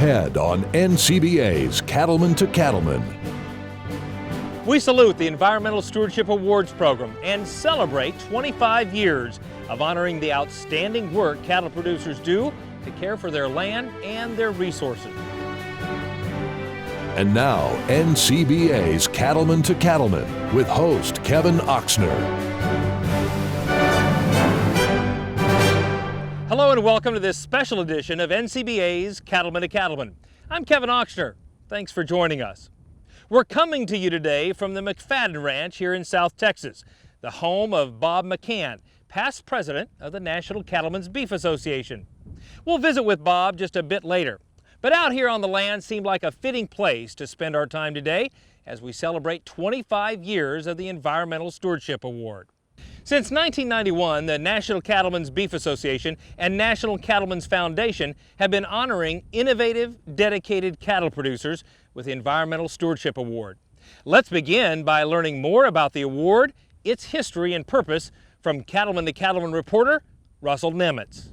Ahead on NCBA's Cattlemen to Cattlemen. We salute the Environmental Stewardship Awards program and celebrate 25 years of honoring the outstanding work cattle producers do to care for their land and their resources. And now, NCBA's Cattlemen to Cattlemen with host Kevin Oxner. Hello and welcome to this special edition of NCBA's Cattlemen to Cattlemen. I'm Kevin Oxner. Thanks for joining us. We're coming to you today from the McFadden Ranch here in South Texas, the home of Bob McCann, past president of the National Cattlemen's Beef Association. We'll visit with Bob just a bit later. But out here on the land seemed like a fitting place to spend our time today as we celebrate 25 years of the Environmental Stewardship Award. Since 1991, the National Cattlemen's Beef Association and National Cattlemen's Foundation have been honoring innovative, dedicated cattle producers with the Environmental Stewardship Award. Let's begin by learning more about the award, its history and purpose from Cattlemen to Cattlemen reporter Russell Nemitz.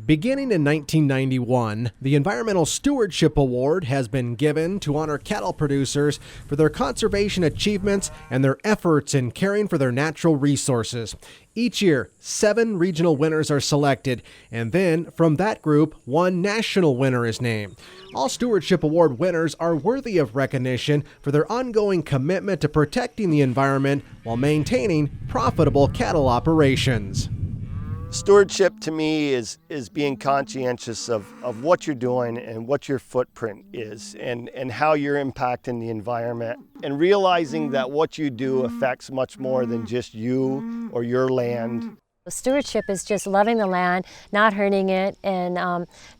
Beginning in 1991, the Environmental Stewardship Award has been given to honor cattle producers for their conservation achievements and their efforts in caring for their natural resources. Each year, 7 regional winners are selected, and then from that group, 1 national winner is named. All Stewardship Award winners are worthy of recognition for their ongoing commitment to protecting the environment while maintaining profitable cattle operations. Stewardship to me is being conscientious of what you're doing and what your footprint is and how you're impacting the environment and realizing that what you do affects much more than just you or your land. Stewardship is just loving the land, not hurting it, and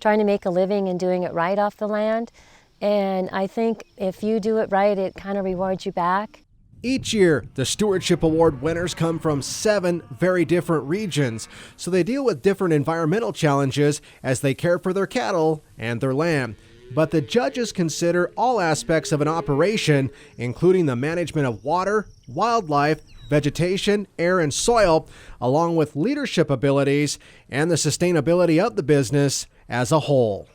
trying to make a living and doing it right off the land. And I think if you do it right, it kind of rewards you back. Each year, the Stewardship Award winners come from 7 very different regions, so they deal with different environmental challenges as they care for their cattle and their land. But the judges consider all aspects of an operation, including the management of water, wildlife, vegetation, air, and soil, along with leadership abilities and the sustainability of the business as a whole.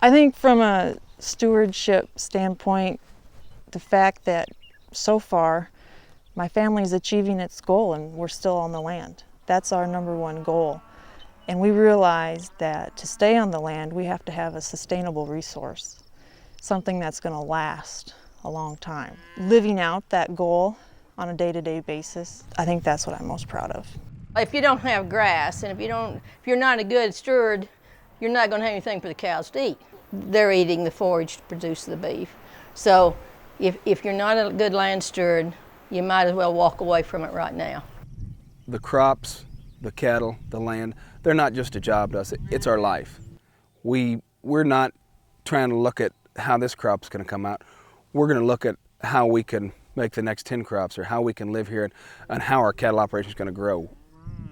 I think from a stewardship standpoint, the fact that so far, my family is achieving its goal and we're still on the land. That's our number one goal. And we realized that to stay on the land, we have to have a sustainable resource, something that's going to last a long time. Living out that goal on a day-to-day basis, I think that's what I'm most proud of. If you don't have grass and if you're not a good steward, you're not going to have anything for the cows to eat. They're eating the forage to produce the beef. So if you're not a good land steward, you might as well walk away from it right now. The crops, the cattle, the land, they're not just a job to us, it's our life. We're not trying to look at how this crop's going to come out. We're going to look at how we can make the next 10 crops or how we can live here and how our cattle operation is going to grow.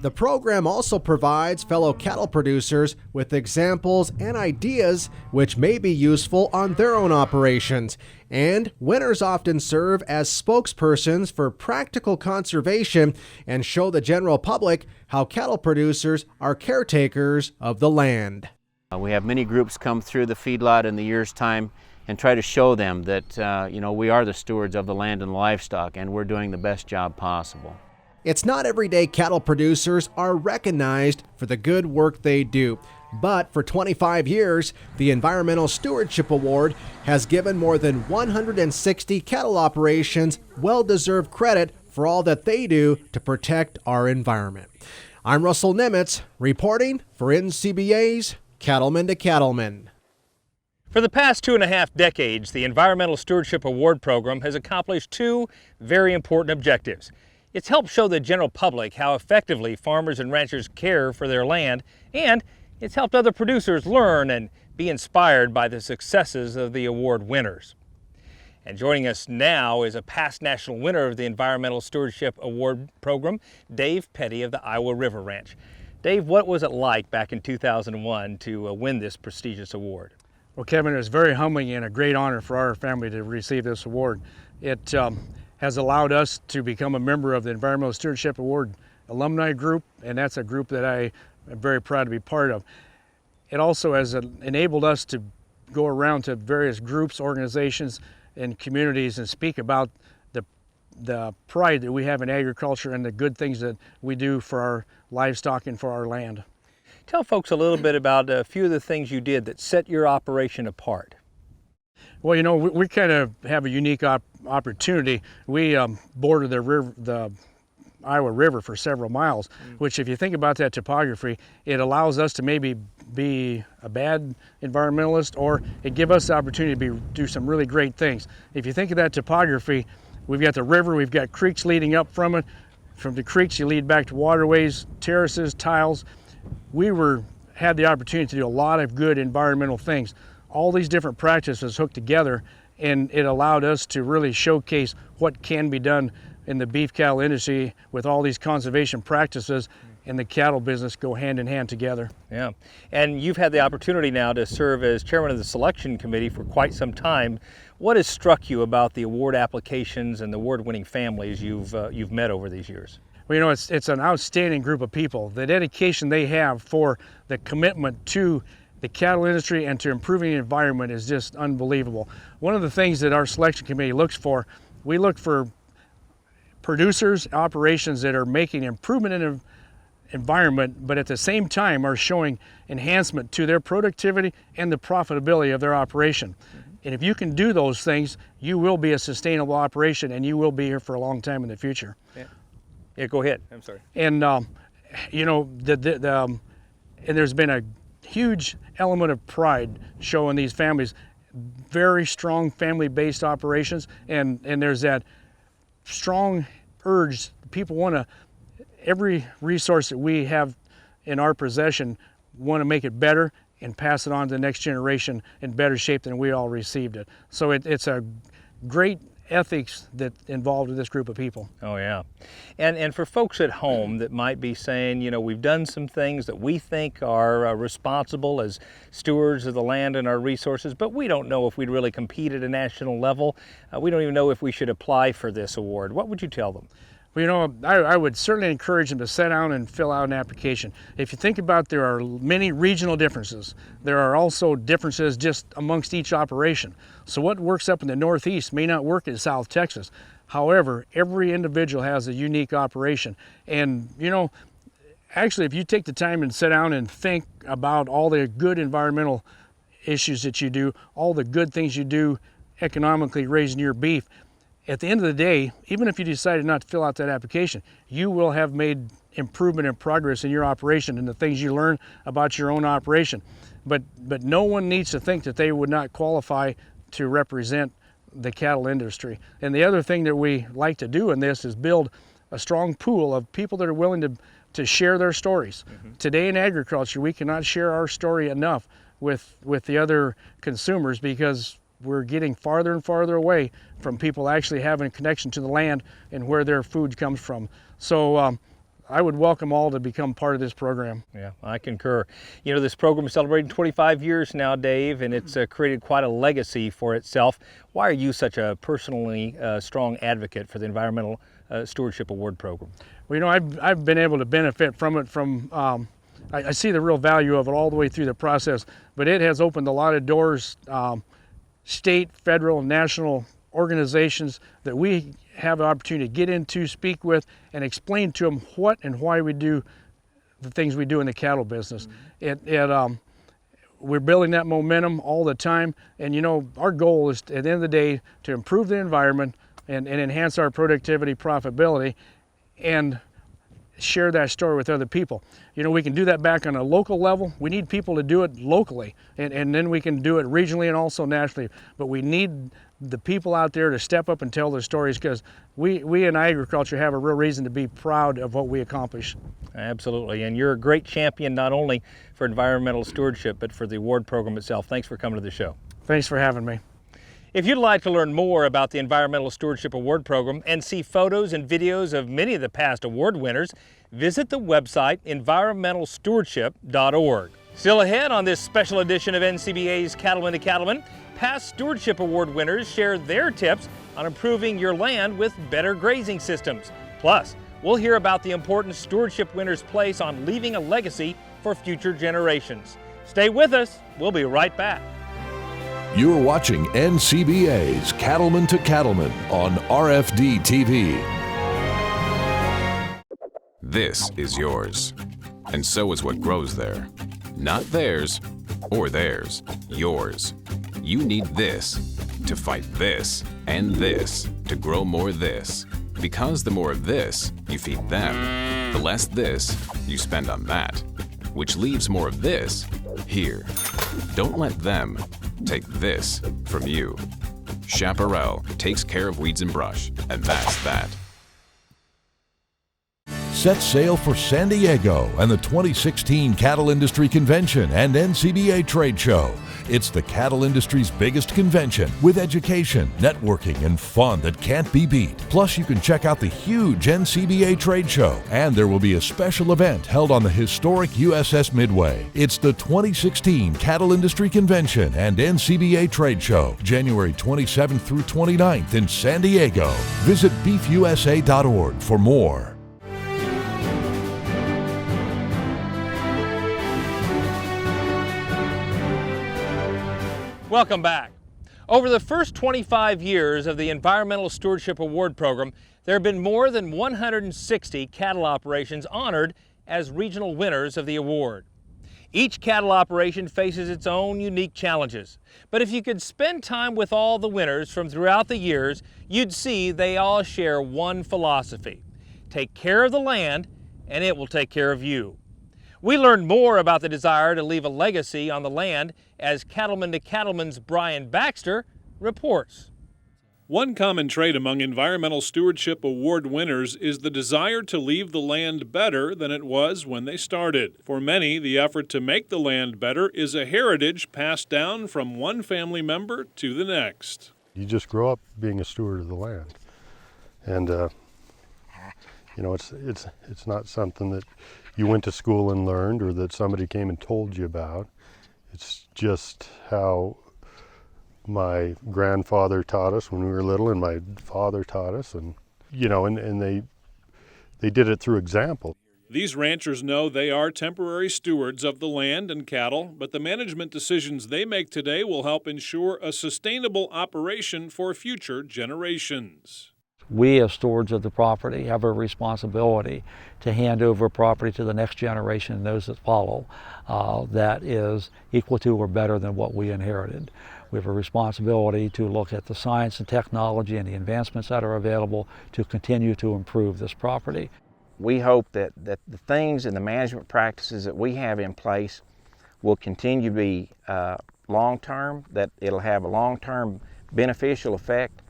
The program also provides fellow cattle producers with examples and ideas which may be useful on their own operations. And winners often serve as spokespersons for practical conservation and show the general public how cattle producers are caretakers of the land. We have many groups come through the feedlot in the year's time and try to show them that we are the stewards of the land and livestock and we're doing the best job possible. It's not every day cattle producers are recognized for the good work they do. But for 25 years, the Environmental Stewardship Award has given more than 160 cattle operations well-deserved credit for all that they do to protect our environment. I'm Russell Nemitz, reporting for NCBA's Cattlemen to Cattlemen. For the past 2.5 decades, the Environmental Stewardship Award program has accomplished 2 very important objectives. It's helped show the general public how effectively farmers and ranchers care for their land, and it's helped other producers learn and be inspired by the successes of the award winners. And joining us now is a past national winner of the Environmental Stewardship Award program, Dave Petty of the Iowa River Ranch. Dave, what was it like back in 2001 to win this prestigious award? Well, Kevin, it was very humbling and a great honor for our family to receive this award. It has allowed us to become a member of the Environmental Stewardship Award alumni group, and that's a group that I am very proud to be part of. It also has enabled us to go around to various groups, organizations, and communities and speak about the pride that we have in agriculture and the good things that we do for our livestock and for our land. Tell folks a little bit about a few of the things you did that set your operation apart. Well, you know, we kind of have a unique opportunity. We border the Iowa River for several miles, which if you think about that topography, it allows us to maybe be a bad environmentalist, or it gives us the opportunity to do some really great things. If you think of that topography, we've got the river, we've got creeks leading up from it. From the creeks you lead back to waterways, terraces, tiles. We had the opportunity to do a lot of good environmental things. All these different practices hooked together, and it allowed us to really showcase what can be done in the beef cattle industry with all these conservation practices, and the cattle business go hand in hand together. Yeah, and you've had the opportunity now to serve as chairman of the selection committee for quite some time. What has struck you about the award applications and the award-winning families you've met over these years? Well, you know, it's an outstanding group of people. The dedication they have for the commitment to the cattle industry and to improving the environment is just unbelievable. One of the things that our selection committee looks for, we look for producers, operations that are making improvement in the environment, but at the same time are showing enhancement to their productivity and the profitability of their operation. And if you can do those things, you will be a sustainable operation, and you will be here for a long time in the future. Yeah, go ahead. I'm sorry. And you know, and there's been a huge element of pride showing these families, very strong family-based operations, and there's that strong urge. People want to, every resource that we have in our possession, want to make it better and pass it on to the next generation in better shape than we all received it. So it's a great ethics that involved with this group of people. Oh yeah, and for folks at home that might be saying, you know, we've done some things that we think are responsible as stewards of the land and our resources, but we don't know if we'd really compete at a national level. We don't even know if we should apply for this award. What would you tell them? Well, you know, I would certainly encourage them to sit down and fill out an application. If you think about, there are many regional differences. There are also differences just amongst each operation. So what works up in the Northeast may not work in South Texas. However, every individual has a unique operation. And, you know, actually, if you take the time and sit down and think about all the good environmental issues that you do, all the good things you do economically raising your beef, at the end of the day, even if you decided not to fill out that application, you will have made improvement and progress in your operation and the things you learn about your own operation. But no one needs to think that they would not qualify to represent the cattle industry. And the other thing that we like to do in this is build a strong pool of people that are willing to share their stories. Today in agriculture, we cannot share our story enough with the other consumers, because we're getting farther and farther away from people actually having a connection to the land and where their food comes from. So I would welcome all to become part of this program. Yeah, I concur. You know, this program is celebrating 25 years now, Dave, and it's created quite a legacy for itself. Why are you such a personally strong advocate for the Environmental Stewardship Award program? Well, you know, I've been able to benefit from it I see the real value of it all the way through the process, but it has opened a lot of doors, state, federal, national organizations that we have the opportunity to get into, speak with, and explain to them what and why we do the things we do in the cattle business. We're building that momentum all the time, and you know, our goal is, at the end of the day, to improve the environment and enhance our productivity, profitability, and share that story with other people. You know, we can do that back on a local level. We need people to do it locally, and then we can do it regionally and also nationally. But we need the people out there to step up and tell their stories, because we in agriculture have a real reason to be proud of what we accomplish. Absolutely, and you're a great champion not only for environmental stewardship, but for the award program itself. Thanks for coming to the show. Thanks for having me. If you'd like to learn more about the Environmental Stewardship Award Program and see photos and videos of many of the past award winners, visit the website environmentalstewardship.org. Still ahead on this special edition of NCBA's Cattlemen to Cattlemen, past Stewardship Award winners share their tips on improving your land with better grazing systems. Plus, we'll hear about the important stewardship winners' place on leaving a legacy for future generations. Stay with us. We'll be right back. You're watching NCBA's Cattlemen to Cattlemen on RFD TV. This is yours, and so is what grows there. Not theirs or theirs, yours. You need this to fight this and this to grow more this. Because the more of this you feed them, the less this you spend on that, which leaves more of this here. Don't let them take this from you. Chaparral takes care of weeds and brush, and that's that. Set sail for San Diego and the 2016 Cattle Industry Convention and NCBA Trade Show. It's the cattle industry's biggest convention with education, networking, and fun that can't be beat. Plus, you can check out the huge NCBA Trade Show, and there will be a special event held on the historic USS Midway. It's the 2016 Cattle Industry Convention and NCBA Trade Show, January 27th through 29th in San Diego. Visit beefusa.org for more. Welcome back. Over the first 25 years of the Environmental Stewardship Award program, there have been more than 160 cattle operations honored as regional winners of the award. Each cattle operation faces its own unique challenges, but if you could spend time with all the winners from throughout the years, you'd see they all share one philosophy: take care of the land and it will take care of you. We learned more about the desire to leave a legacy on the land as Cattlemen to Cattlemen's Brian Baxter reports. One common trait among Environmental Stewardship Award winners is the desire to leave the land better than it was when they started. For many, the effort to make the land better is a heritage passed down from one family member to the next. You just grow up being a steward of the land. And, you know, it's not something that you went to school and learned or that somebody came and told you about. It's just how my grandfather taught us when we were little, and my father taught us, and you know, and they did it through example. These ranchers know they are temporary stewards of the land and cattle, but the management decisions they make today will help ensure a sustainable operation for future generations. We as stewards of the property have a responsibility to hand over property to the next generation and those that follow that is equal to or better than what we inherited. We have a responsibility to look at the science and technology and the advancements that are available to continue to improve this property. We hope that the things and the management practices that we have in place will continue to be long-term, that it'll have a long-term beneficial effect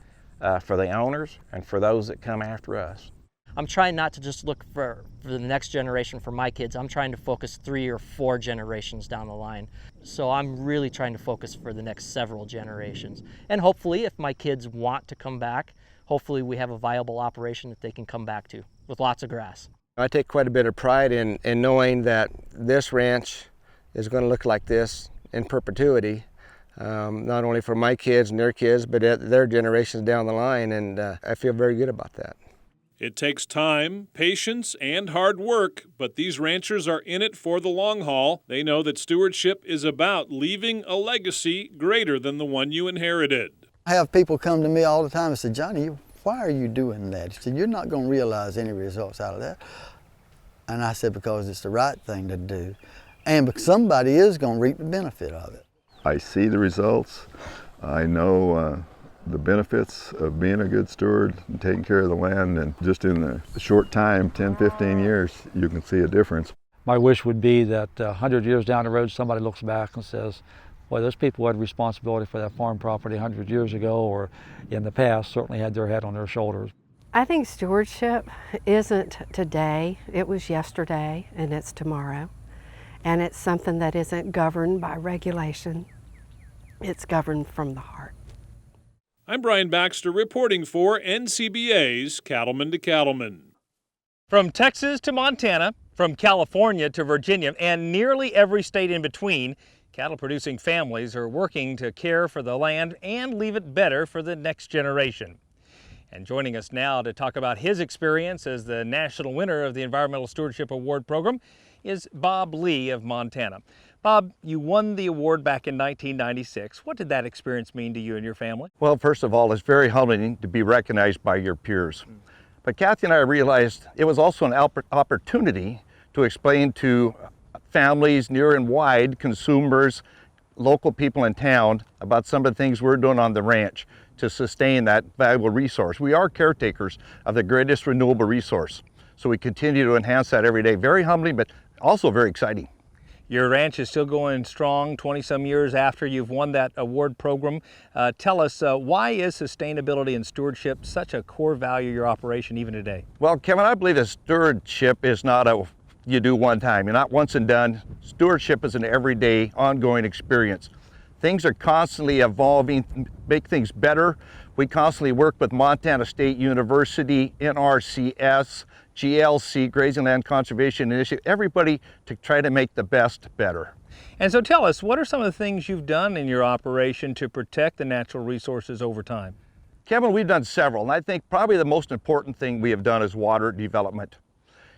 for the owners and for those that come after us. I'm trying not to just look for the next generation for my kids. I'm trying to focus 3 or 4 generations down the line. So I'm really trying to focus for the next several generations. And hopefully, if my kids want to come back, hopefully we have a viable operation that they can come back to with lots of grass. I take quite a bit of pride in knowing that this ranch is going to look like this in perpetuity. Not only for my kids and their kids, but their generations down the line, and I feel very good about that. It takes time, patience, and hard work, but these ranchers are in it for the long haul. They know that stewardship is about leaving a legacy greater than the one you inherited. I have people come to me all the time and say, Johnny, why are you doing that? He said, you're not going to realize any results out of that. And I said, because it's the right thing to do, and somebody is going to reap the benefit of it. I see the results. I know the benefits of being a good steward and taking care of the land, and just in a short time, 10, 15 years, you can see a difference. My wish would be that 100 years down the road, somebody looks back and says, boy, those people who had responsibility for that farm property 100 years ago or in the past certainly had their head on their shoulders. I think stewardship isn't today, it was yesterday, and it's tomorrow. And it's something that isn't governed by regulation. It's governed from the heart. I'm Brian Baxter reporting for NCBA's Cattlemen to Cattlemen. From Texas to Montana, from California to Virginia, and nearly every state in between, cattle-producing families are working to care for the land and leave it better for the next generation. And joining us now to talk about his experience as the national winner of the Environmental Stewardship Award program is Bob Lee of Montana. Bob, you won the award back in 1996. What did that experience mean to you and your family? Well, first of all, it's very humbling to be recognized by your peers. But Kathy and I realized it was also an opportunity to explain to families near and wide, consumers, local people in town about some of the things we're doing on the ranch to sustain that valuable resource. We are caretakers of the greatest renewable resource. So we continue to enhance that every day. Very humbling, but also very exciting. Your ranch is still going strong 20-some years after you've won that award program. Tell us, why is sustainability and stewardship such a core value of your operation even today? Well, Kevin, I believe that stewardship is not a you do one time. You're not once and done. Stewardship is an everyday, ongoing experience. Things are constantly evolving, make things better. We constantly work with Montana State University, NRCS, GLC, Grazing Land Conservation Initiative, everybody to try to make the best better. And so tell us, what are some of the things you've done in your operation to protect the natural resources over time? Kevin, we've done several, and I think probably the most important thing we have done is water development.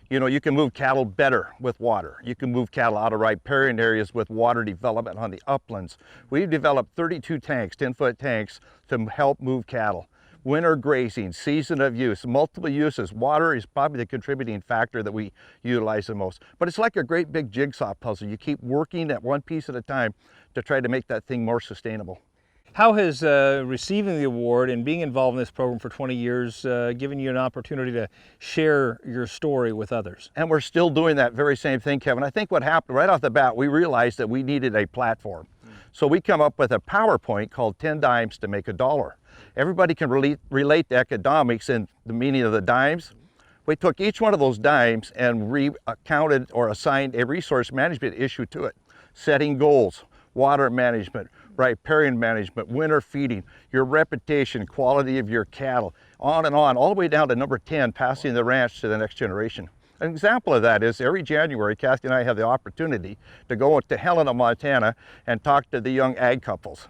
You know, you can move cattle better with water. You can move cattle out of riparian areas with water development on the uplands. We've developed 32 tanks, 10-foot tanks, to help move cattle. Winter grazing, season of use, multiple uses. Water is probably the contributing factor that we utilize the most. But it's like a great big jigsaw puzzle. You keep working at one piece at a time to try to make that thing more sustainable. How has receiving the award and being involved in this program for 20 years given you an opportunity to share your story with others? And we're still doing that very same thing, Kevin. I think what happened right off the bat, we realized that we needed a platform. So we come up with a PowerPoint called 10 dimes to make a dollar. Everybody can relate the economics and the meaning of the dimes. We took each one of those dimes and recounted or assigned a resource management issue to it. Setting goals, water management, riparian management, winter feeding, your reputation, quality of your cattle, on and on, all the way down to number 10, passing the ranch to the next generation. An example of that is every January, Kathy and I have the opportunity to go to Helena, Montana and talk to the young ag couples.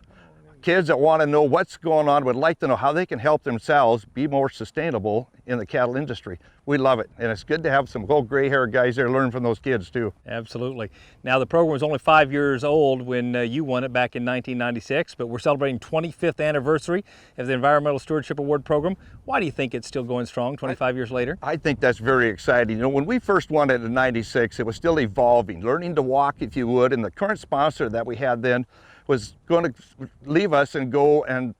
Kids that want to know what's going on, would like to know how they can help themselves be more sustainable in the cattle industry. We love it, and it's good to have some old gray-haired guys there learn from those kids too. Absolutely. Now the program was only 5 years old when you won it back in 1996, but we're celebrating 25th anniversary of the Environmental Stewardship Award program. Why do you think it's still going strong 25 years later? I think that's very exciting. You know, when we first won it in 96, it was still evolving, learning to walk, if you would, and the current sponsor that we had then was going to leave us and go and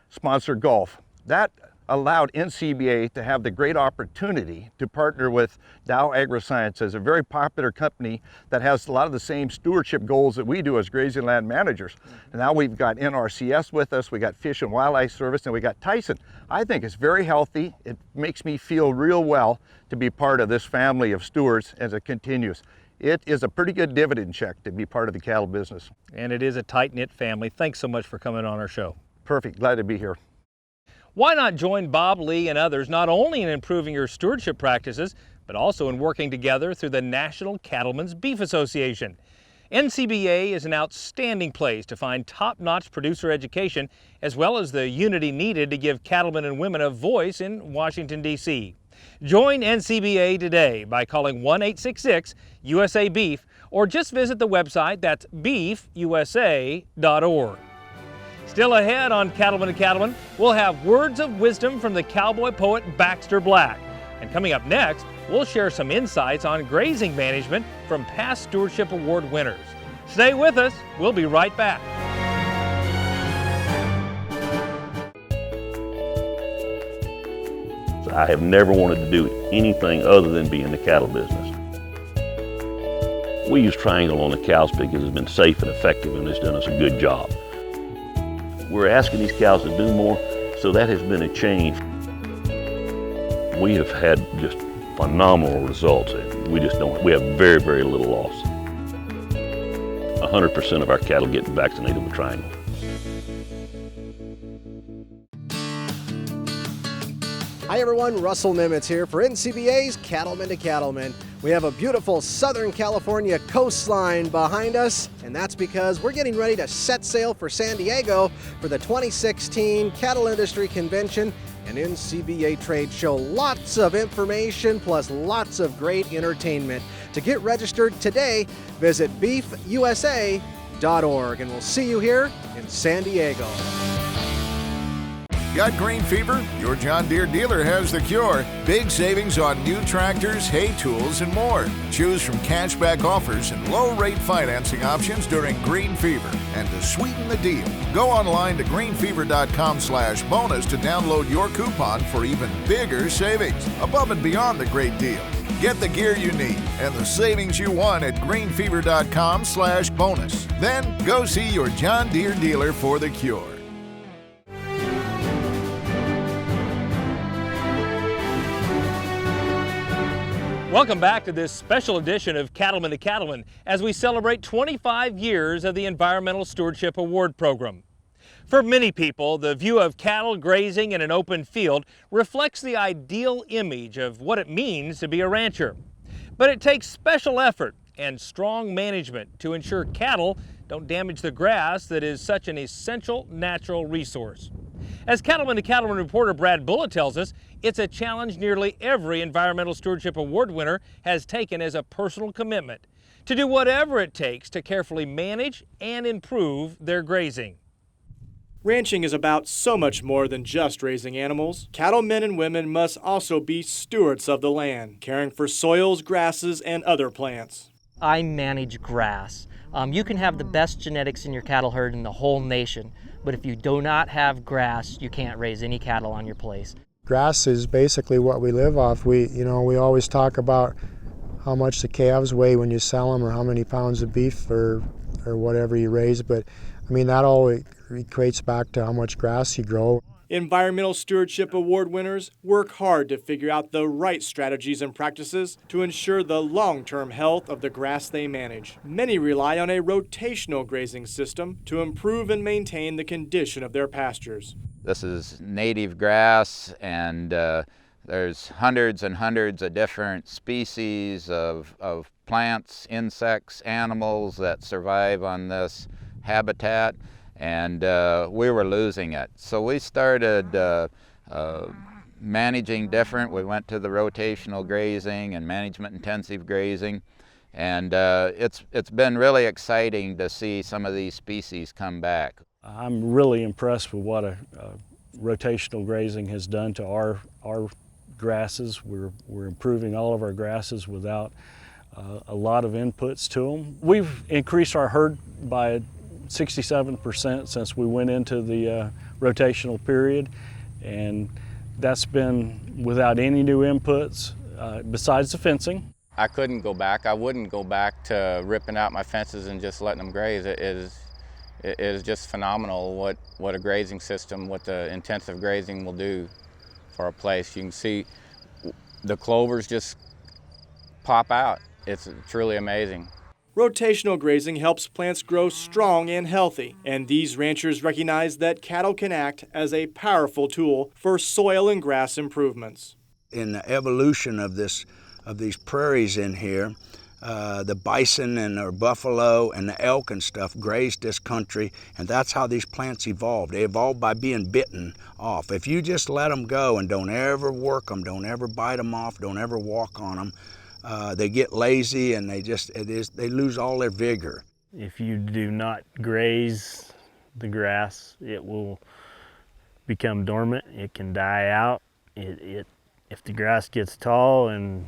sponsor golf. That allowed NCBA to have the great opportunity to partner with Dow AgroSciences, a very popular company that has a lot of the same stewardship goals that we do as grazing land managers. And now we've got NRCS with us, we got Fish and Wildlife Service, and we got Tyson. I think it's very healthy. It makes me feel real well to be part of this family of stewards as it continues. It is a pretty good dividend check to be part of the cattle business. And it is a tight-knit family. Thanks so much for coming on our show. Perfect, glad to be here. Why not join Bob, Lee, and others not only in improving your stewardship practices, but also in working together through the National Cattlemen's Beef Association. NCBA is an outstanding place to find top-notch producer education, as well as the unity needed to give cattlemen and women a voice in Washington, D.C. Join NCBA today by calling 1-866-USA-BEEF or just visit the website, that's beefusa.org. Still ahead on Cattlemen and Cattlemen, we'll have words of wisdom from the cowboy poet Baxter Black. And coming up next, we'll share some insights on grazing management from past Stewardship Award winners. Stay with us, we'll be right back. I have never wanted to do anything other than be in the cattle business. We use Triangle on the cows because it's been safe and effective and it's done us a good job. We're asking these cows to do more, so that has been a change. We have had just phenomenal results. We have very, very little loss. 100% of our cattle get vaccinated with Triangle. Hi everyone, Russell Nimitz here for NCBA's Cattlemen to Cattlemen. We have a beautiful Southern California coastline behind us, and that's because we're getting ready to set sail for San Diego for the 2016 Cattle Industry Convention and NCBA trade show. Lots of information plus lots of great entertainment. To get registered today, visit beefusa.org, and we'll see you here in San Diego. Got green fever? Your John Deere dealer has the cure. Big savings on new tractors, hay tools, and more. Choose from cashback offers and low-rate financing options during Green Fever. And to sweeten the deal, go online to greenfever.com/bonus to download your coupon for even bigger savings, above and beyond the great deal. Get the gear you need and the savings you want at greenfever.com/bonus. Then go see your John Deere dealer for the cure. Welcome back to this special edition of Cattlemen to Cattlemen as we celebrate 25 years of the Environmental Stewardship Award program. For many people, the view of cattle grazing in an open field reflects the ideal image of what it means to be a rancher. But it takes special effort and strong management to ensure cattle don't damage the grass that is such an essential natural resource. As Cattlemen to Cattlemen reporter Brad Bullitt tells us, it's a challenge nearly every Environmental Stewardship Award winner has taken as a personal commitment to do whatever it takes to carefully manage and improve their grazing. Ranching is about so much more than just raising animals. Cattlemen and women must also be stewards of the land, caring for soils, grasses, and other plants. I manage grass. You can have the best genetics in your cattle herd in the whole nation, but if you do not have grass, you can't raise any cattle on your place. Grass is basically what we live off. We always talk about how much the calves weigh when you sell them, or how many pounds of beef or whatever you raise, but I mean that all equates back to how much grass you grow. Environmental Stewardship Award winners work hard to figure out the right strategies and practices to ensure the long-term health of the grass they manage. Many rely on a rotational grazing system to improve and maintain the condition of their pastures. This is native grass, and there's hundreds and hundreds of different species of plants, insects, animals that survive on this habitat. And we were losing it. So we started managing different. We went to the rotational grazing and management intensive grazing, and it's been really exciting to see some of these species come back. I'm really impressed with what rotational grazing has done to our grasses. We're improving all of our grasses without a lot of inputs to them. We've increased our herd by 67% since we went into the rotational period, and that's been without any new inputs besides the fencing. I couldn't go back. I wouldn't go back to ripping out my fences and just letting them graze. It is just phenomenal what a grazing system, what the intensive grazing will do for a place. You can see the clovers just pop out. It's truly amazing. Rotational grazing helps plants grow strong and healthy, and these ranchers recognize that cattle can act as a powerful tool for soil and grass improvements. In the evolution of these prairies in here, the bison and the buffalo and the elk and stuff grazed this country, and that's how these plants evolved. They evolved by being bitten off. If you just let them go and don't ever work them, don't ever bite them off, don't ever walk on them, they get lazy and they lose all their vigor. If you do not graze the grass, it will become dormant. It can die out. If the grass gets tall and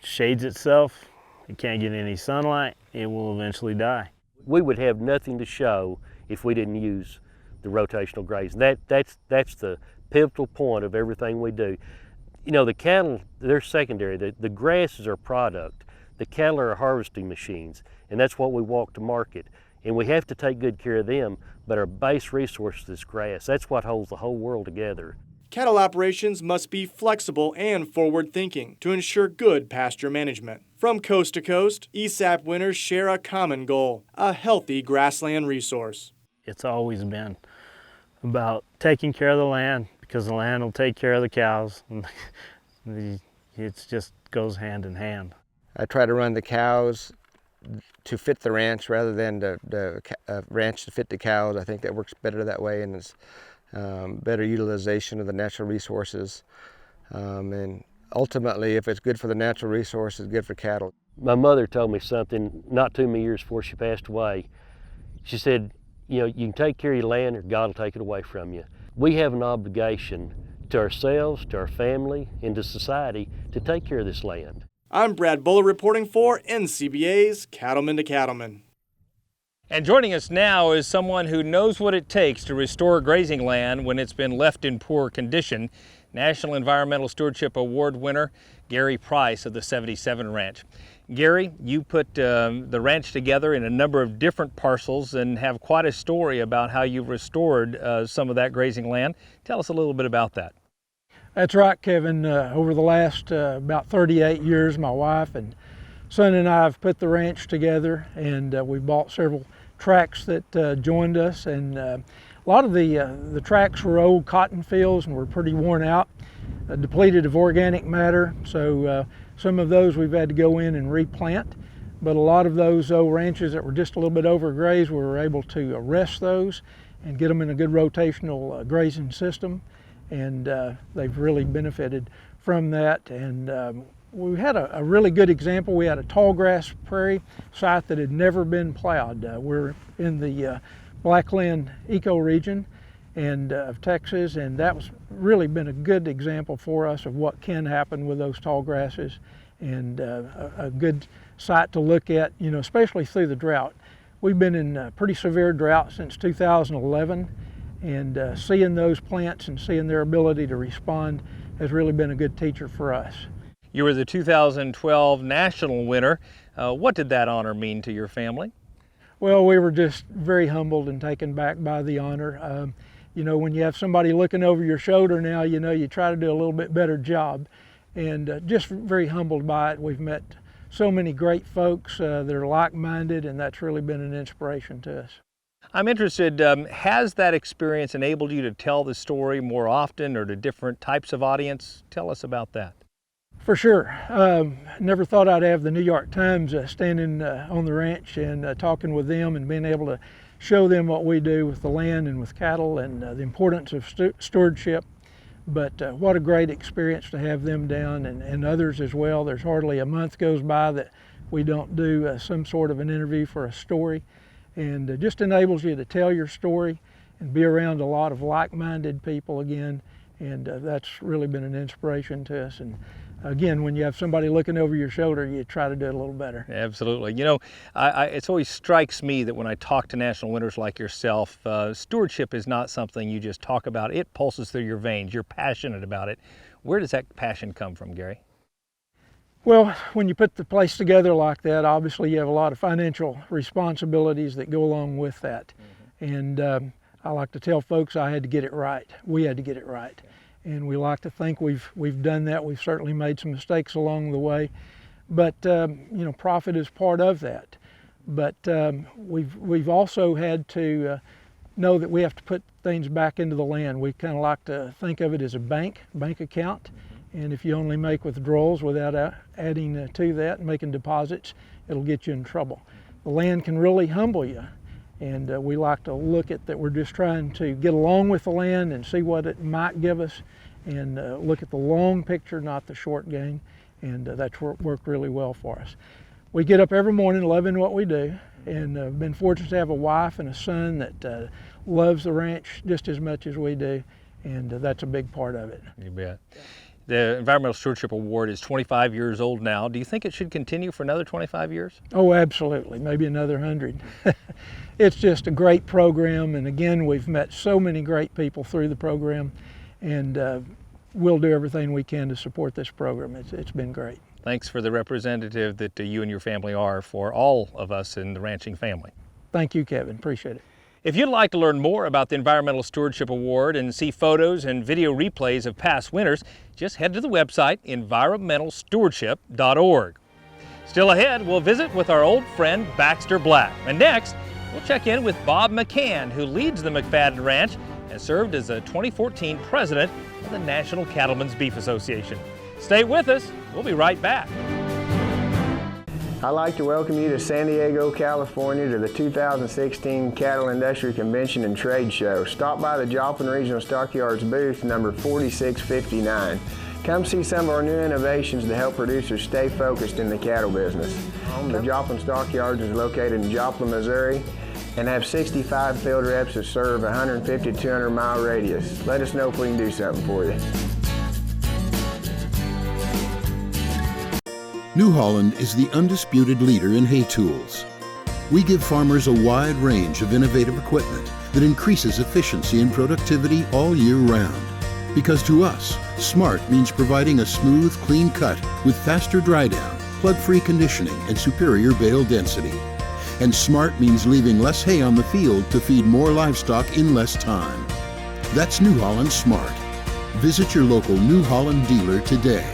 shades itself, it can't get any sunlight, it will eventually die. We would have nothing to show if we didn't use the rotational grazing. That's the pivotal point of everything we do. You know, the cattle, they're secondary. The grass is our product. The cattle are our harvesting machines, and that's what we walk to market. And we have to take good care of them, but our base resource is grass. That's what holds the whole world together. Cattle operations must be flexible and forward-thinking to ensure good pasture management. From coast to coast, ESAP winners share a common goal, a healthy grassland resource. It's always been about taking care of the land, because the land will take care of the cows. It just goes hand in hand. I try to run the cows to fit the ranch rather than the ranch to fit the cows. I think that works better that way, and better utilization of the natural resources, and ultimately, if it's good for the natural resources, it's good for cattle. My mother told me something not too many years before she passed away. She said, you know, you can take care of your land or God will take it away from you. We have an obligation to ourselves, to our family, and to society to take care of this land. I'm Brad Buller reporting for NCBA's Cattlemen to Cattlemen. And joining us now is someone who knows what it takes to restore grazing land when it's been left in poor condition. National Environmental Stewardship Award winner Gary Price of the 77 Ranch. Gary, you put the ranch together in a number of different parcels and have quite a story about how you've restored some of that grazing land. Tell us a little bit about that. That's right, Kevin. Over the last about 38 years, my wife and son and I have put the ranch together, and we've bought several tracts that joined us, and a lot of the tracts were old cotton fields and were pretty worn out, depleted of organic matter, so some of those we've had to go in and replant, but a lot of those old ranches that were just a little bit overgrazed, we were able to arrest those and get them in a good rotational grazing system, and they've really benefited from that. And we had a really good example. We had a tall grass prairie site that had never been plowed. We're in the Blackland ecoregion of Texas, and that was really been a good example for us of what can happen with those tall grasses, and a good site to look at, you know, especially through the drought. We've been in pretty severe drought since 2011, and seeing those plants and seeing their ability to respond has really been a good teacher for us. You were the 2012 national winner. What did that honor mean to your family? Well, we were just very humbled and taken back by the honor. You know, when you have somebody looking over your shoulder now, you know, you try to do a little bit better job, and just very humbled by it. We've met so many great folks that are like-minded, and that's really been an inspiration to us. I'm interested, has that experience enabled you to tell the story more often or to different types of audience? Tell us about that. For sure. Never thought I'd have the New York Times standing on the ranch and talking with them and being able to show them what we do with the land and with cattle and the importance of stewardship. But what a great experience to have them down, and others as well. There's hardly a month goes by that we don't do some sort of an interview for a story, and it just enables you to tell your story and be around a lot of like-minded people again, and that's really been an inspiration to us. And again, when you have somebody looking over your shoulder, you try to do it a little better. Absolutely. You know, it always strikes me that when I talk to national winners like yourself, stewardship is not something you just talk about. It pulses through your veins. You're passionate about it. Where does that passion come from, Gary? Well, when you put the place together like that, obviously you have a lot of financial responsibilities that go along with that. Mm-hmm. And I like to tell folks I had to get it right. We had to get it right. And we like to think we've done that. We've certainly made some mistakes along the way, but you know, profit is part of that. But we've also had to know that we have to put things back into the land. We kind of like to think of it as a bank account, and if you only make withdrawals without adding to that and making deposits, it'll get you in trouble. The land can really humble you. And we like to look at that we're just trying to get along with the land and see what it might give us, and look at the long picture, not the short game, and that's worked really well for us. We get up every morning loving what we do, and been fortunate to have a wife and a son that loves the ranch just as much as we do, and that's a big part of it. You bet. The Environmental Stewardship Award is 25 years old now. Do you think it should continue for another 25 years? Oh, absolutely. Maybe another 100. It's just a great program, and again, we've met so many great people through the program, and we'll do everything we can to support this program. It's been great. Thanks for the representative that you and your family are for all of us in the ranching family. Thank you, Kevin. Appreciate it. If you'd like to learn more about the Environmental Stewardship Award and see photos and video replays of past winners, just head to the website environmentalstewardship.org. Still ahead, we'll visit with our old friend Baxter Black. And next, we'll check in with Bob McCann, who leads the McFadden Ranch and served as the 2014 president of the National Cattlemen's Beef Association. Stay with us. We'll be right back. I'd like to welcome you to San Diego, California to the 2016 Cattle Industry Convention and Trade Show. Stop by the Joplin Regional Stockyards booth number 4659. Come see some of our new innovations to help producers stay focused in the cattle business. The Joplin Stockyards is located in Joplin, Missouri, and have 65 field reps that serve a 150 to 200 mile radius. Let us know if we can do something for you. New Holland is the undisputed leader in hay tools. We give farmers a wide range of innovative equipment that increases efficiency and productivity all year round. Because to us, smart means providing a smooth, clean cut with faster dry down, plug-free conditioning, and superior bale density. And smart means leaving less hay on the field to feed more livestock in less time. That's New Holland Smart. Visit your local New Holland dealer today.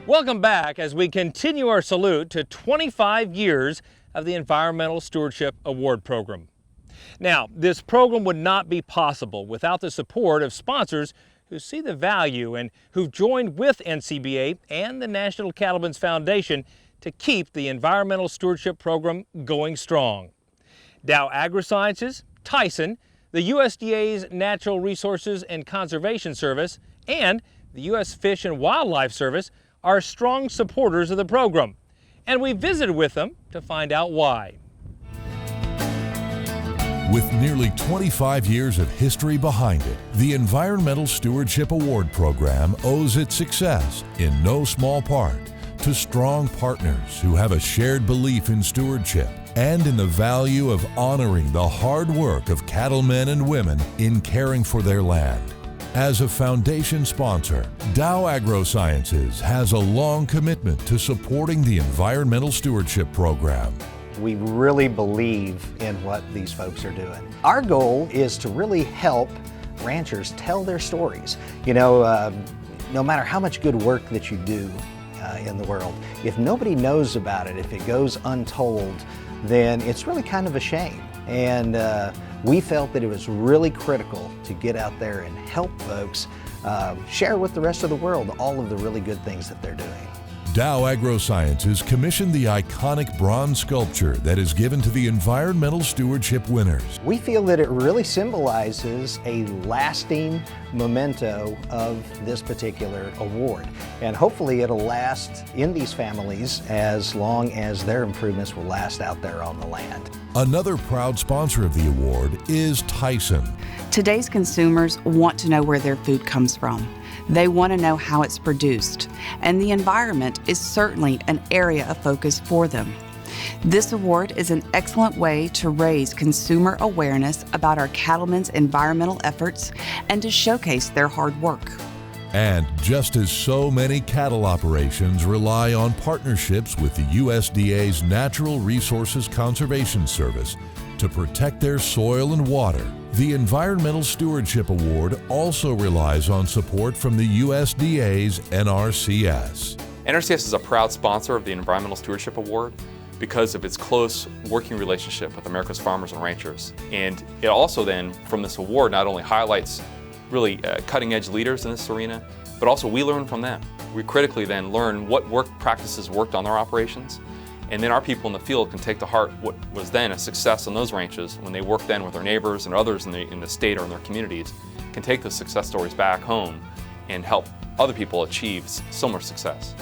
Welcome back as we continue our salute to 25 years of the Environmental Stewardship Award Program. Now, this program would not be possible without the support of sponsors who see the value and who've joined with NCBA and the National Cattlemen's Foundation to keep the Environmental Stewardship Program going strong. Dow AgroSciences, Tyson, the USDA's Natural Resources and Conservation Service, and the U.S. Fish and Wildlife Service are strong supporters of the program, and we visited with them to find out why. With nearly 25 years of history behind it, the Environmental Stewardship Award Program owes its success, in no small part, to strong partners who have a shared belief in stewardship and in the value of honoring the hard work of cattlemen and women in caring for their land. As a foundation sponsor, Dow AgroSciences has a long commitment to supporting the Environmental Stewardship Program. We really believe in what these folks are doing. Our goal is to really help ranchers tell their stories. You know, no matter how much good work that you do in the world, if nobody knows about it, if it goes untold, then it's really kind of a shame. And we felt that it was really critical to get out there and help folks share with the rest of the world all of the really good things that they're doing. Dow AgroSciences commissioned the iconic bronze sculpture that is given to the Environmental Stewardship winners. We feel that it really symbolizes a lasting memento of this particular award. And hopefully it'll last in these families as long as their improvements will last out there on the land. Another proud sponsor of the award is Tyson. Today's consumers want to know where their food comes from. They want to know how it's produced, and the environment is certainly an area of focus for them. This award is an excellent way to raise consumer awareness about our cattlemen's environmental efforts and to showcase their hard work. And just as so many cattle operations rely on partnerships with the USDA's Natural Resources Conservation Service to protect their soil and water, the Environmental Stewardship Award also relies on support from the USDA's NRCS. NRCS is a proud sponsor of the Environmental Stewardship Award because of its close working relationship with America's farmers and ranchers. And it also then, from this award, not only highlights really cutting-edge leaders in this arena, but also we learn from them. We critically then learn what work practices worked on their operations, and then our people in the field can take to heart what was then a success on those ranches when they work then with their neighbors and others in the state or in their communities, can take those success stories back home and help other people achieve similar success.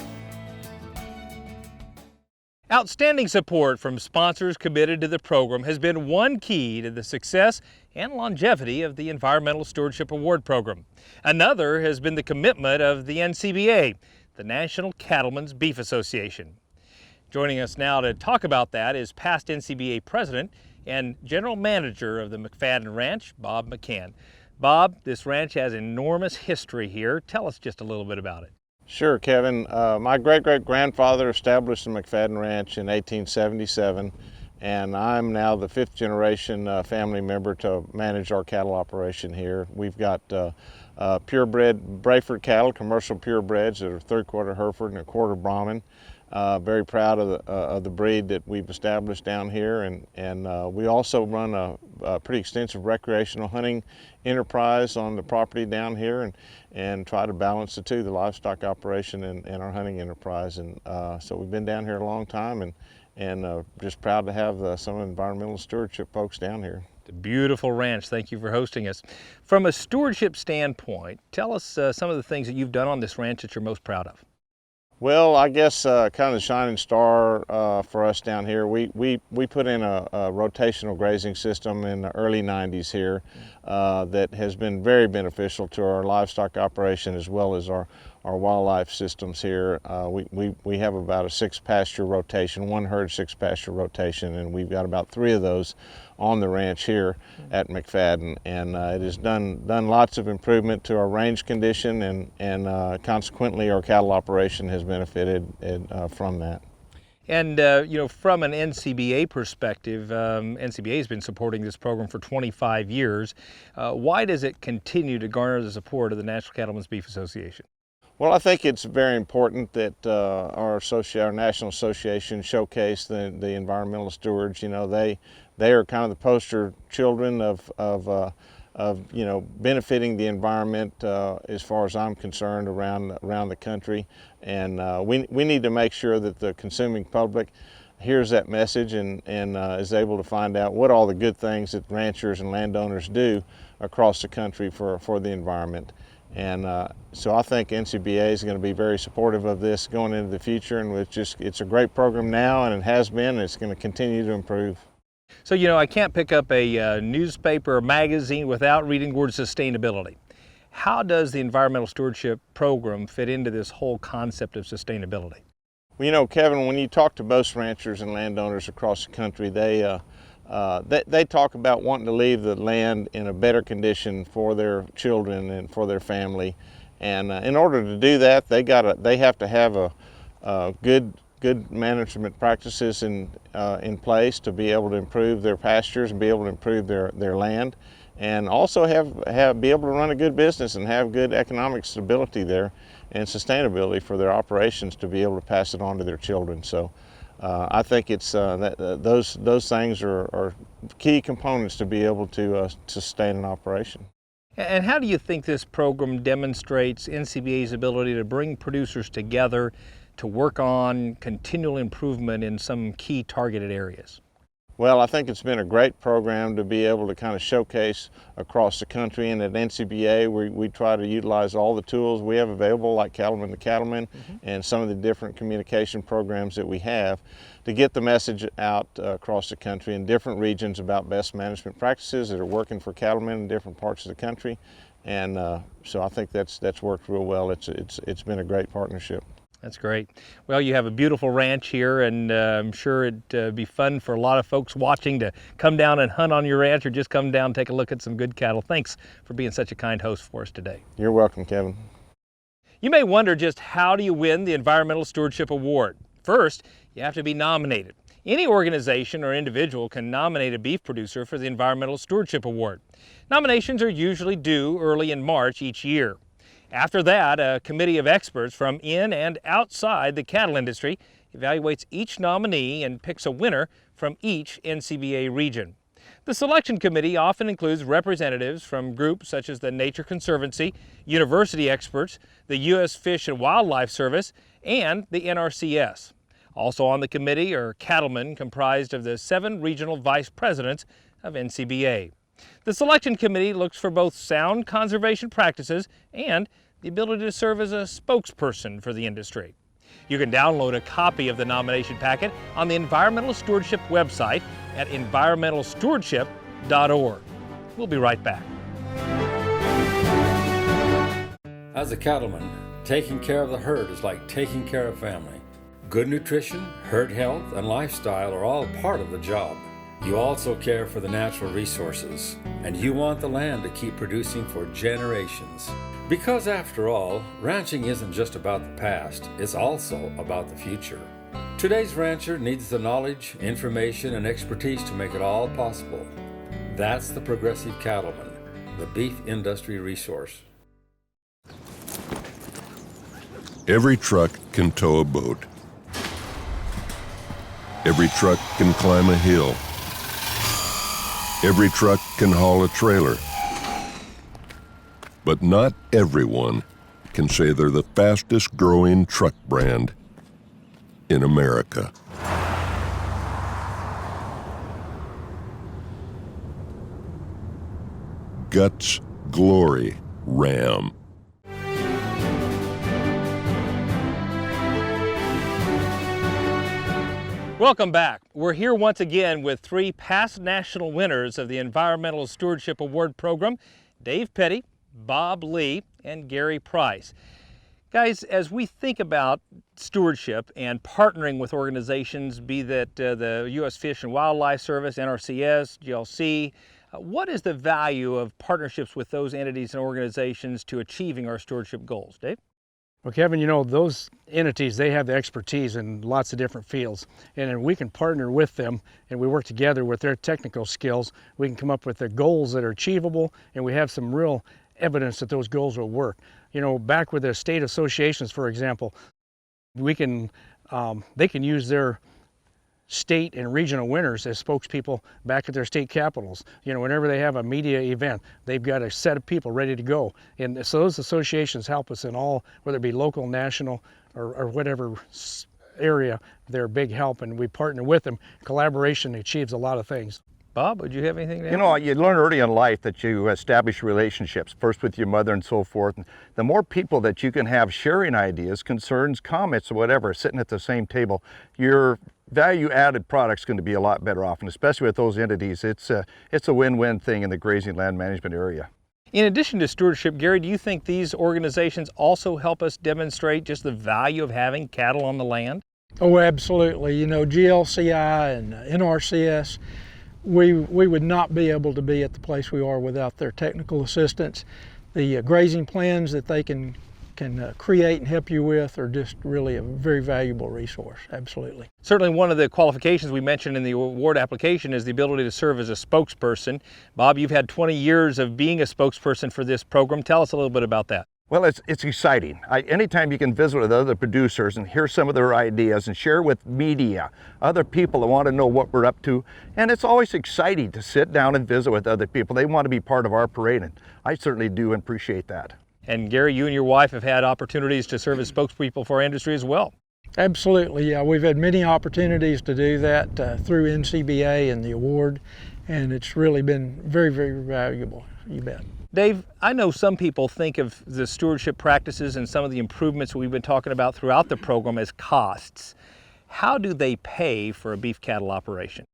Outstanding support from sponsors committed to the program has been one key to the success and longevity of the Environmental Stewardship Award Program. Another has been the commitment of the NCBA, the National Cattlemen's Beef Association. Joining us now to talk about that is past NCBA President and General Manager of the McFadden Ranch, Bob McCann. Bob, this ranch has enormous history here. Tell us just a little bit about it. Sure, Kevin. My great-great-grandfather established the McFadden Ranch in 1877, and I'm now the fifth generation family member to manage our cattle operation here. We've got purebred Brayford cattle, commercial purebreds that are 3/4 Hereford and 1/4 Brahman. Very proud of the breed that we've established down here, and we also run a pretty extensive recreational hunting enterprise on the property down here, and try to balance the two, the livestock operation and our hunting enterprise. And so we've been down here a long time, and just proud to have some environmental stewardship folks down here. It's a beautiful ranch. Thank you for hosting us. From a stewardship standpoint, tell us some of the things that you've done on this ranch that you're most proud of. Well, I guess kind of the shining star for us down here, we put in a rotational grazing system in the early 90s here that has been very beneficial to our livestock operation as well as our wildlife systems here. We have about a 6-pasture rotation, 1 herd 6-pasture rotation, and we've got about 3 of those on the ranch here at McFadden, and it has done lots of improvement to our range condition, and consequently our cattle operation has benefited from that. And from an NCBA perspective, NCBA has been supporting this program for 25 years. Why does it continue to garner the support of the National Cattlemen's Beef Association? Well, I think it's very important that our National Association showcase the environmental stewards. They are kind of the poster children of benefiting the environment as far as I'm concerned around the country, and we need to make sure that the consuming public hears that message and is able to find out what all the good things that ranchers and landowners do across the country for the environment. And so I think NCBA is going to be very supportive of this going into the future, and it's a great program now, and it has been, and it's going to continue to improve. So, I can't pick up a newspaper or magazine without reading the word sustainability. How does the Environmental Stewardship Program fit into this whole concept of sustainability? Well, Kevin, when you talk to most ranchers and landowners across the country, they talk about wanting to leave the land in a better condition for their children and for their family, and in order to do that, they have to have a good management practices in place to be able to improve their pastures and be able to improve their land, and also be able to run a good business and have good economic stability there and sustainability for their operations to be able to pass it on to their children. So I think it's those things are key components to be able to sustain an operation. And how do you think this program demonstrates NCBA's ability to bring producers together to work on continual improvement in some key targeted areas? Well, I think it's been a great program to be able to kind of showcase across the country, and at NCBA we try to utilize all the tools we have available, like Cattlemen to Cattlemen, and some of the different communication programs that we have to get the message out across the country in different regions about best management practices that are working for cattlemen in different parts of the country. And so I think that's worked real well. It's been a great partnership. That's great. Well, you have a beautiful ranch here, and I'm sure it'd be fun for a lot of folks watching to come down and hunt on your ranch or just come down and take a look at some good cattle. Thanks for being such a kind host for us today. You're welcome, Kevin. You may wonder, just how do you win the Environmental Stewardship Award? First, you have to be nominated. Any organization or individual can nominate a beef producer for the Environmental Stewardship Award. Nominations are usually due early in March each year. After that, a committee of experts from in and outside the cattle industry evaluates each nominee and picks a winner from each NCBA region. The selection committee often includes representatives from groups such as the Nature Conservancy, university experts, the U.S. Fish and Wildlife Service, and the NRCS. Also on the committee are cattlemen comprised of the 7 regional vice presidents of NCBA. The selection committee looks for both sound conservation practices and the ability to serve as a spokesperson for the industry. You can download a copy of the nomination packet on the Environmental Stewardship website at environmentalstewardship.org. We'll be right back. As a cattleman, taking care of the herd is like taking care of family. Good nutrition, herd health, and lifestyle are all part of the job. You also care for the natural resources, and you want the land to keep producing for generations. Because after all, ranching isn't just about the past, it's also about the future. Today's rancher needs the knowledge, information, and expertise to make it all possible. That's the Progressive Cattleman, the beef industry resource. Every truck can tow a boat. Every truck can climb a hill. Every truck can haul a trailer. But not everyone can say they're the fastest growing truck brand in America. Guts, glory, Ram. Welcome back. We're here once again with 3 past national winners of the Environmental Stewardship Award program, Dave Petty, Bob Lee, and Gary Price. Guys, as we think about stewardship and partnering with organizations, be that the U.S. Fish and Wildlife Service, NRCS, GLC, what is the value of partnerships with those entities and organizations to achieving our stewardship goals? Dave? Well, Kevin, you know, those entities, they have the expertise in lots of different fields. And we can partner with them and we work together with their technical skills. We can come up with the goals that are achievable, and we have some real evidence that those goals will work. You know, back with the state associations, for example, we can, they can use their state and regional winners as spokespeople back at their state capitals. You know, whenever they have a media event, they've got a set of people ready to go. And so those associations help us in all, whether it be local, national, or whatever area, they're a big help, and we partner with them. Collaboration achieves a lot of things. Bob, would you have anything to add? You know, you learn early in life that you establish relationships, first with your mother and so forth. And the more people that you can have sharing ideas, concerns, comments, or whatever, sitting at the same table, your value-added product's going to be a lot better off. And especially with those entities, it's a win-win thing in the grazing land management area. In addition to stewardship, Gary, do you think these organizations also help us demonstrate just the value of having cattle on the land? Oh, absolutely. You know, GLCI and NRCS, we would not be able to be at the place we are without their technical assistance. The grazing plans that they can create and help you with are just really a very valuable resource, absolutely. Certainly one of the qualifications we mentioned in the award application is the ability to serve as a spokesperson. Bob, you've had 20 years of being a spokesperson for this program. Tell us a little bit about that. Well, it's exciting. Anytime you can visit with other producers and hear some of their ideas and share with media, other people that want to know what we're up to, and it's always exciting to sit down and visit with other people. They want to be part of our parade, and I certainly do appreciate that. And Gary, you and your wife have had opportunities to serve as spokespeople for our industry as well. Absolutely, yeah. We've had many opportunities to do that through NCBA and the award, and it's really been very, very valuable, you bet. Dave, I know some people think of the stewardship practices and some of the improvements we've been talking about throughout the program as costs. How do they pay for a beef cattle operation?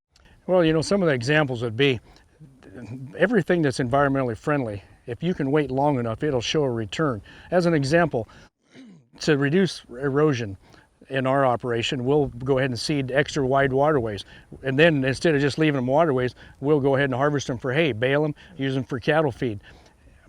Well, you know, some of the examples would be everything that's environmentally friendly. If you can wait long enough, it'll show a return. As an example, to reduce erosion in our operation, we'll go ahead and seed extra wide waterways. And then instead of just leaving them waterways, we'll go ahead and harvest them for hay, bale them, use them for cattle feed.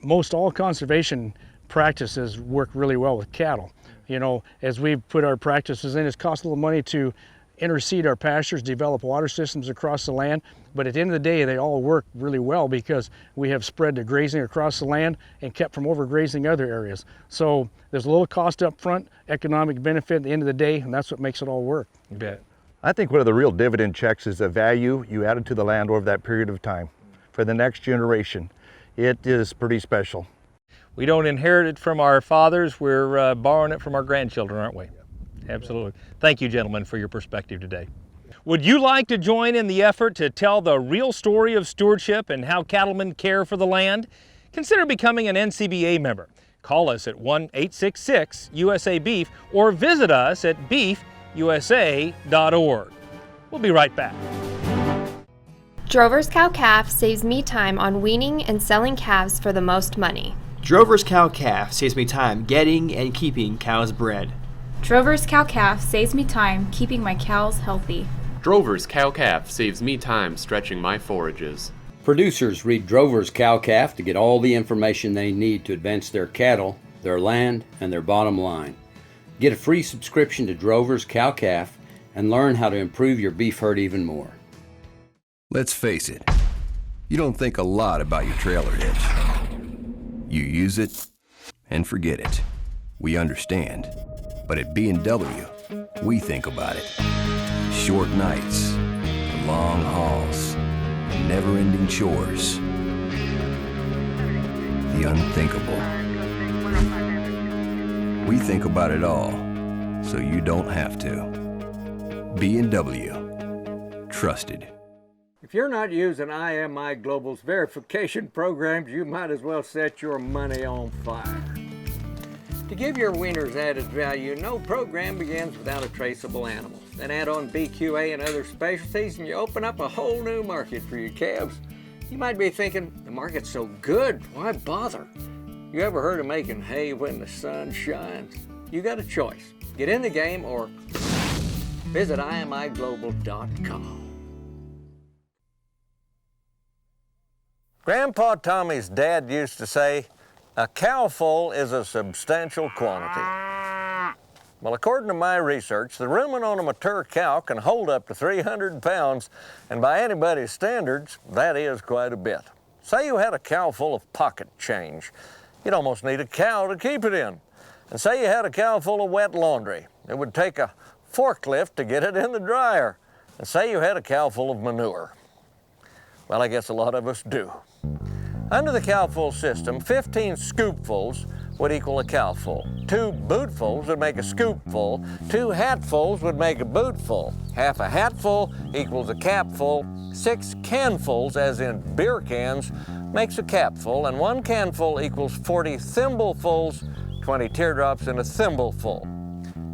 Most all conservation practices work really well with cattle. You know, as we put our practices in, it's cost a little money to interseed our pastures, develop water systems across the land, but at the end of the day, they all work really well because we have spread the grazing across the land and kept from overgrazing other areas. So there's a little cost up front, economic benefit at the end of the day, and that's what makes it all work. You bet. I think one of the real dividend checks is the value you added to the land over that period of time. For the next generation, it is pretty special. We don't inherit it from our fathers, we're borrowing it from our grandchildren, aren't we? Absolutely. Thank you, gentlemen, for your perspective today. Would you like to join in the effort to tell the real story of stewardship and how cattlemen care for the land? Consider becoming an NCBA member. Call us at 1-866-USA-BEEF or visit us at beefusa.org. We'll be right back. Drover's Cow-Calf saves me time on weaning and selling calves for the most money. Drover's Cow-Calf saves me time getting and keeping cows bred. Drover's Cow-Calf saves me time keeping my cows healthy. Drover's Cow-Calf saves me time stretching my forages. Producers read Drover's Cow-Calf to get all the information they need to advance their cattle, their land, and their bottom line. Get a free subscription to Drover's Cow-Calf and learn how to improve your beef herd even more. Let's face it, you don't think a lot about your trailer hitch. You use it and forget it. We understand. But at B&W, we think about it. Short nights, the long hauls, the never-ending chores, the unthinkable. We think about it all, so you don't have to. B&W. Trusted. If you're not using IMI Global's verification programs, you might as well set your money on fire. To give your wieners added value, no program begins without a traceable animal. Then add on BQA and other specialties, and you open up a whole new market for your calves. You might be thinking, the market's so good, why bother? You ever heard of making hay when the sun shines? You got a choice. Get in the game or visit IMIGlobal.com. Grandpa Tommy's dad used to say, a cow full is a substantial quantity. Well, according to my research, the rumen on a mature cow can hold up to 300 pounds, and by anybody's standards, that is quite a bit. Say you had a cow full of pocket change. You'd almost need a cow to keep it in. And say you had a cow full of wet laundry. It would take a forklift to get it in the dryer. And say you had a cow full of manure. Well, I guess a lot of us do. Under the cowful system, 15 scoopfuls would equal a cowful. 2 bootfuls would make a scoopful. 2 hatfuls would make a bootful. Half a hatful equals a capful. 6 canfuls, as in beer cans, makes a capful. And 1 canful equals 40 thimblefuls, 20 teardrops in a thimbleful.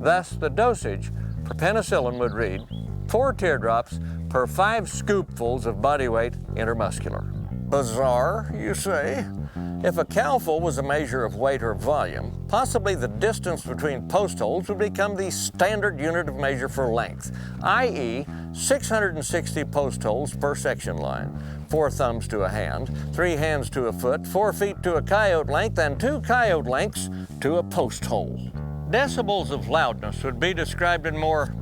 Thus, the dosage for penicillin would read 4 teardrops per 5 scoopfuls of body weight intermuscular. Bizarre, you say? If a cowful was a measure of weight or volume, possibly the distance between post holes would become the standard unit of measure for length, i.e. 660 post holes per section line, 4 thumbs to a hand, 3 hands to a foot, 4 feet to a coyote length, and 2 coyote lengths to a post hole. Decibels of loudness would be described in more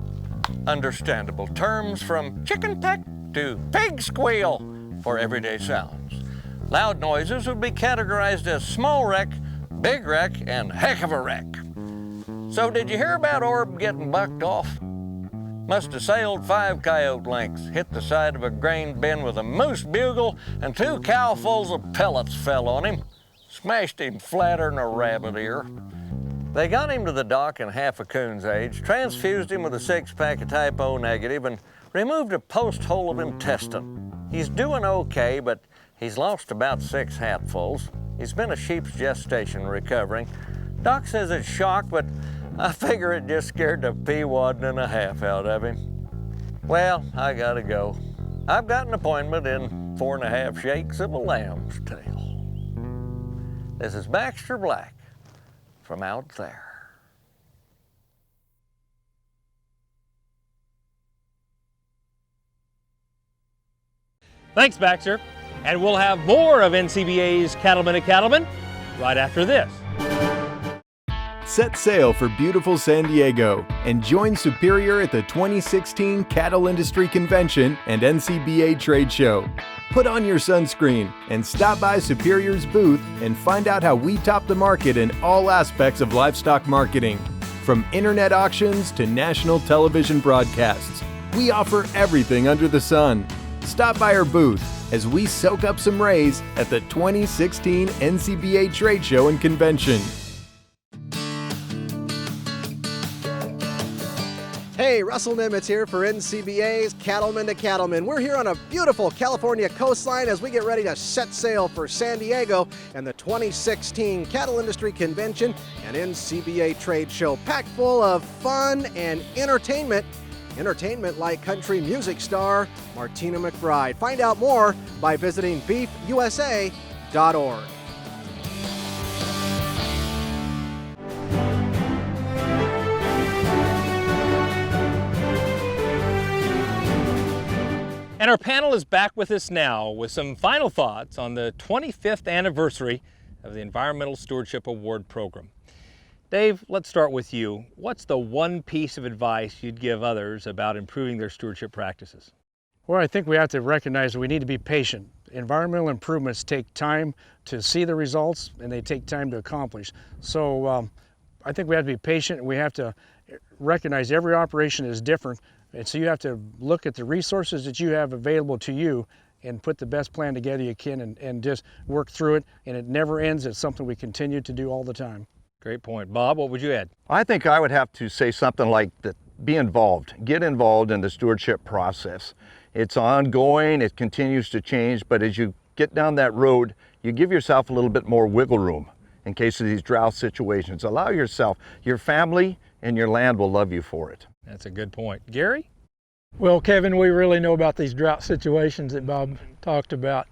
understandable terms, from chicken peck to pig squeal for everyday sounds. Loud noises would be categorized as small wreck, big wreck, and heck of a wreck. So did you hear about Orb getting bucked off? Must have sailed 5 coyote lengths, hit the side of a grain bin with a moose bugle, and 2 cowfuls of pellets fell on him. Smashed him flatter than a rabbit ear. They got him to the dock in half a coon's age, transfused him with a 6-pack of type O negative, and removed a post hole of intestine. He's doing okay, but he's lost about 6 hatfuls. He's been a sheep's gestation recovering. Doc says it's shock, but I figure it just scared the peawad and a half out of him. Well, I gotta go. I've got an appointment in 4.5 shakes of a lamb's tail. This is Baxter Black from out there. Thanks, Baxter. And we'll have more of NCBA's Cattlemen to Cattlemen right after this. Set sail for beautiful San Diego and join Superior at the 2016 Cattle Industry Convention and NCBA Trade Show. Put on your sunscreen and stop by Superior's booth and find out how we top the market in all aspects of livestock marketing. From internet auctions to national television broadcasts, we offer everything under the sun. Stop by our booth as we soak up some rays at the 2016 NCBA Trade Show and Convention. Hey, Russell Nimitz here for NCBA's Cattlemen to Cattlemen. We're here on a beautiful California coastline as we get ready to set sail for San Diego and the 2016 Cattle Industry Convention and NCBA Trade Show, packed full of fun and entertainment. Entertainment like country music star Martina McBride. Find out more by visiting beefusa.org. And our panel is back with us now with some final thoughts on the 25th anniversary of the Environmental Stewardship Award program. Dave, let's start with you. What's the one piece of advice you'd give others about improving their stewardship practices? Well, I think we have to recognize that we need to be patient. Environmental improvements take time to see the results, and they take time to accomplish. So I think we have to be patient, and we have to recognize every operation is different. And so you have to look at the resources that you have available to you and put the best plan together you can and just work through it. And it never ends. It's something we continue to do all the time. Great point. Bob, what would you add? I think I would have to say something like that. Be involved. Get involved in the stewardship process. It's ongoing. It continues to change. But as you get down that road, you give yourself a little bit more wiggle room in case of these drought situations. Allow yourself, your family and your land will love you for it. That's a good point. Gary? Well, Kevin, we really know about these drought situations that Bob talked about.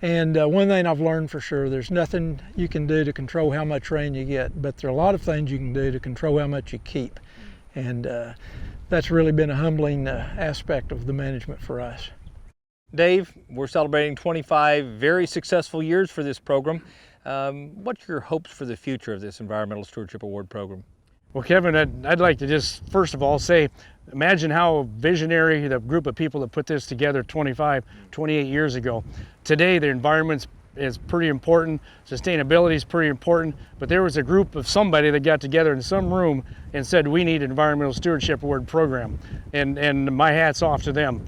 And one thing I've learned for sure, there's nothing you can do to control how much rain you get, but there are a lot of things you can do to control how much you keep. And that's really been a humbling aspect of the management for us. Dave, we're celebrating 25 very successful years for this program. What's your hopes for the future of this Environmental Stewardship Award program? Well, Kevin, I'd like to just first of all say, imagine how visionary the group of people that put this together 28 years ago. Today, the environment is pretty important, sustainability is pretty important, but there was a group of somebody that got together in some room and said, we need an Environmental Stewardship Award program, and my hat's off to them.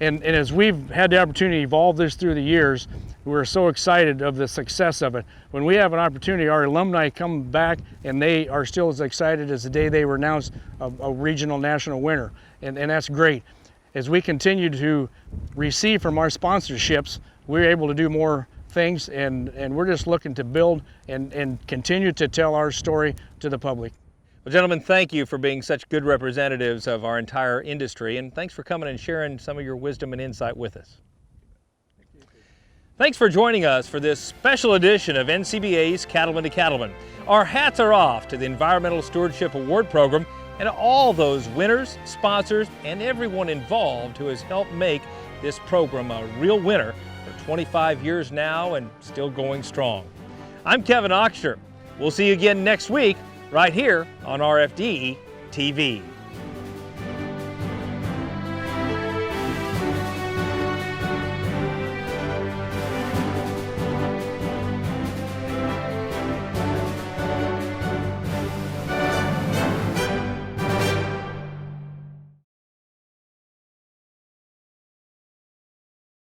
And as we've had the opportunity to evolve this through the years, we're so excited of the success of it. When we have an opportunity, our alumni come back and they are still as excited as the day they were announced a regional national winner, and that's great. As we continue to receive from our sponsorships, we're able to do more things, and we're just looking to build and continue to tell our story to the public. Well, gentlemen, thank you for being such good representatives of our entire industry, and thanks for coming and sharing some of your wisdom and insight with us. Thanks for joining us for this special edition of NCBA's Cattlemen to Cattlemen. Our hats are off to the Environmental Stewardship Award Program and all those winners, sponsors, and everyone involved who has helped make this program a real winner for 25 years now and still going strong. I'm Kevin Oxter. We'll see you again next week right here on RFD TV.